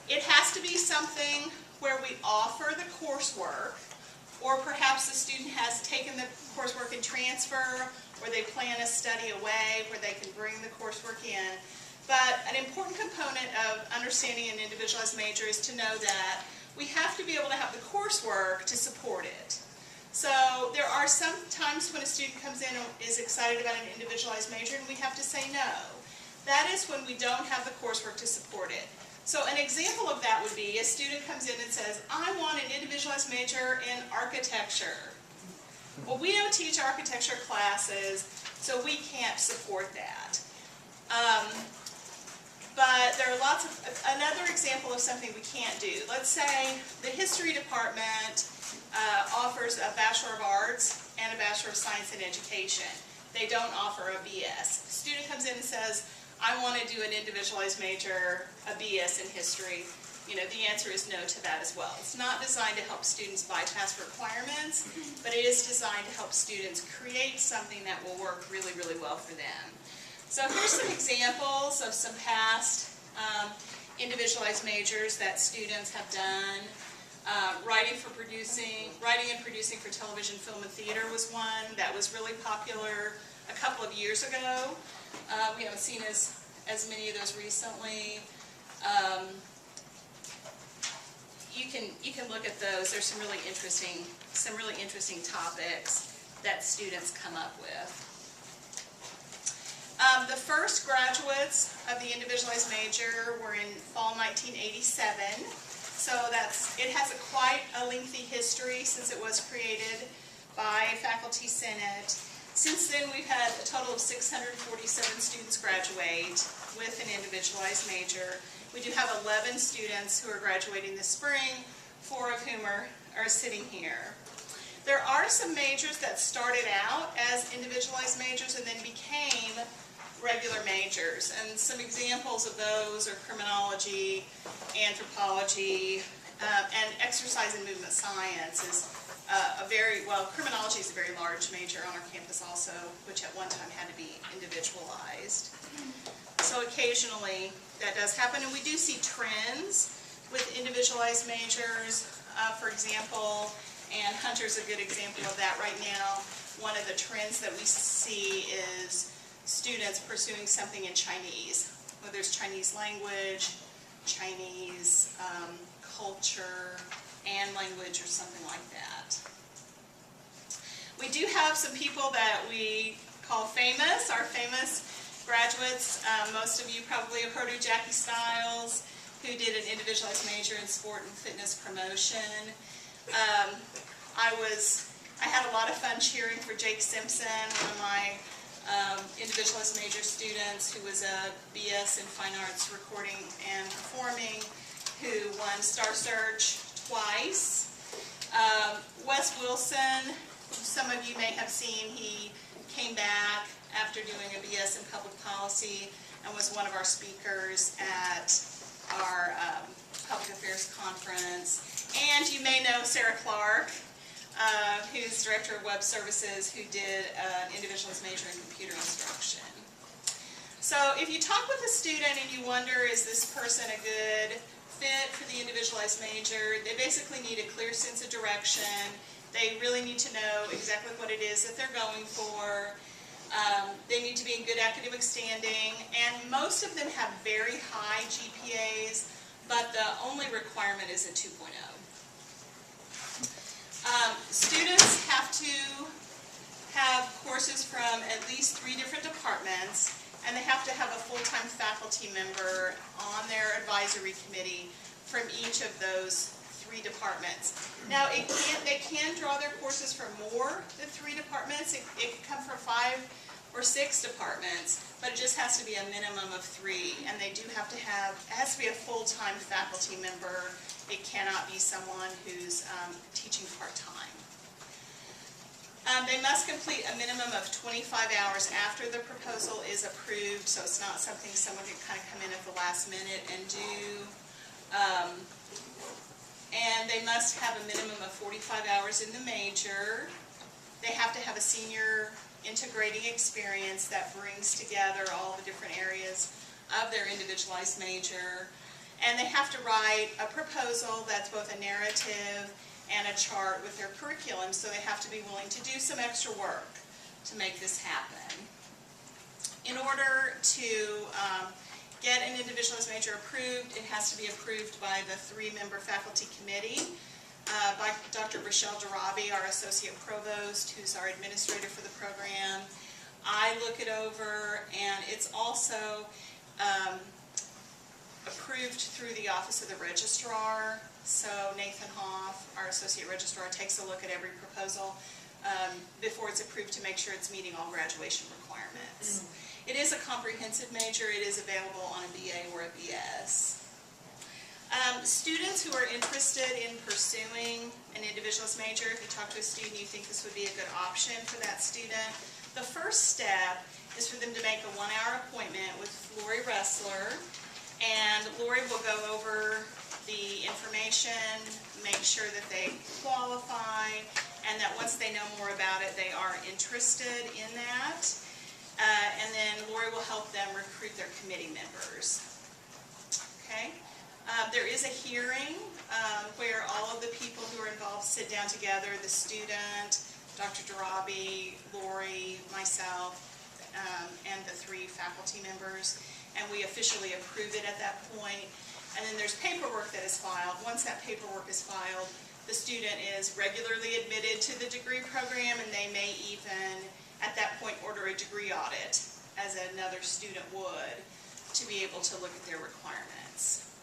It has to be something where we offer the coursework, or perhaps the student has taken the coursework in transfer, or they plan a study away where they can bring the coursework in. But an important component of understanding an individualized major is to know that we have to be able to have the coursework to support it. So there are some times when a student comes in and is excited about an individualized major and we have to say no. That is when we don't have the coursework to support it. So an example of that would be a student comes in and says, I want an individualized major in architecture. Well, we don't teach architecture classes, so we can't support that. But there are lots of, another example of something we can't do. Let's say the history department offers a Bachelor of Arts and a Bachelor of Science in Education. They don't offer a BS. The student comes in and says, I want to do an individualized major, a BS in history. You know, the answer is no to that as well. It's not designed to help students bypass requirements, but it is designed to help students create something that will work really, really well for them. So here's some examples of some past individualized majors that students have done. Writing and producing for television, film, and theater was one that was really popular a couple of years ago. We haven't seen as many of those recently. You can look at those. There's some really interesting topics that students come up with. The first graduates of the individualized major were in fall 1987. So it has quite a lengthy history since it was created by a faculty senate. Since then, we've had a total of 647 students graduate with an individualized major. We do have 11 students who are graduating this spring, 4 of whom are sitting here. There are some majors that started out as individualized majors and then became regular majors, and some examples of those are criminology, anthropology, and exercise and movement science is criminology is a very large major on our campus also, which at one time had to be individualized. So occasionally that does happen, and we do see trends with individualized majors. For example, and Hunter's a good example of that right now. One of the trends that we see is students pursuing something in Chinese, whether it's Chinese language, Chinese culture, and language, or something like that. We do have some people that we call famous, our famous graduates. Most of you probably have heard of Jackie Stiles, who did an individualized major in sport and fitness promotion. I had a lot of fun cheering for Jake Simpson, one of my individualized major students who was a BS in Fine Arts Recording and Performing, who won Star Search twice. Wes Wilson, some of you may have seen, he came back after doing a BS in Public Policy and was one of our speakers at our Public Affairs Conference. And you may know Sarah Clark, who's Director of Web Services, who did an individualized major in computer instruction. So if you talk with a student and you wonder, is this person a good fit for the individualized major, they basically need a clear sense of direction. They really need to know exactly what it is that they're going for. They need to be in good academic standing, and most of them have very high GPAs, but the only requirement is a 2.0. Students have to have courses from at least 3 different departments, and they have to have a full-time faculty member on their advisory committee from each of those 3 departments. Now, they can draw their courses from more than 3 departments. It can come from 5 or 6 departments, but it just has to be a minimum of 3, and they do have to have, it has to be a full-time faculty member. It cannot be someone who's teaching part-time. They must complete a minimum of 25 hours after the proposal is approved, so it's not something someone can kind of come in at the last minute and do. And they must have a minimum of 45 hours in the major. They have to have a senior integrating experience that brings together all the different areas of their individualized major. And they have to write a proposal that's both a narrative and a chart with their curriculum, so they have to be willing to do some extra work to make this happen. In order to get an individualized major approved, it has to be approved by the 3-member faculty committee, by Dr. Rochelle Darabi, our associate provost, who's our administrator for the program. I look it over, and it's also approved through the office of the registrar. So Nathan Hoff, our associate registrar, takes a look at every proposal before it's approved to make sure it's meeting all graduation requirements. It is a comprehensive major. It is available on a BA or a BS. Students who are interested in pursuing an individualist major, if you talk to a student, you think this would be a good option for that student, the first step is for them to make a 1-hour appointment with Lori Ressler, and Lori will go over the information, make sure that they qualify, and that once they know more about it, they are interested in that. And then Lori will help them recruit their committee members. Okay? There is a hearing where all of the people who are involved sit down together, the student, Dr. Darabi, Lori, myself, and the 3 faculty members, and we officially approve it at that point. And then there's paperwork that is filed. Once that paperwork is filed, the student is regularly admitted to the degree program, and they may even, at that point, order a degree audit, as another student would, to be able to look at their requirements.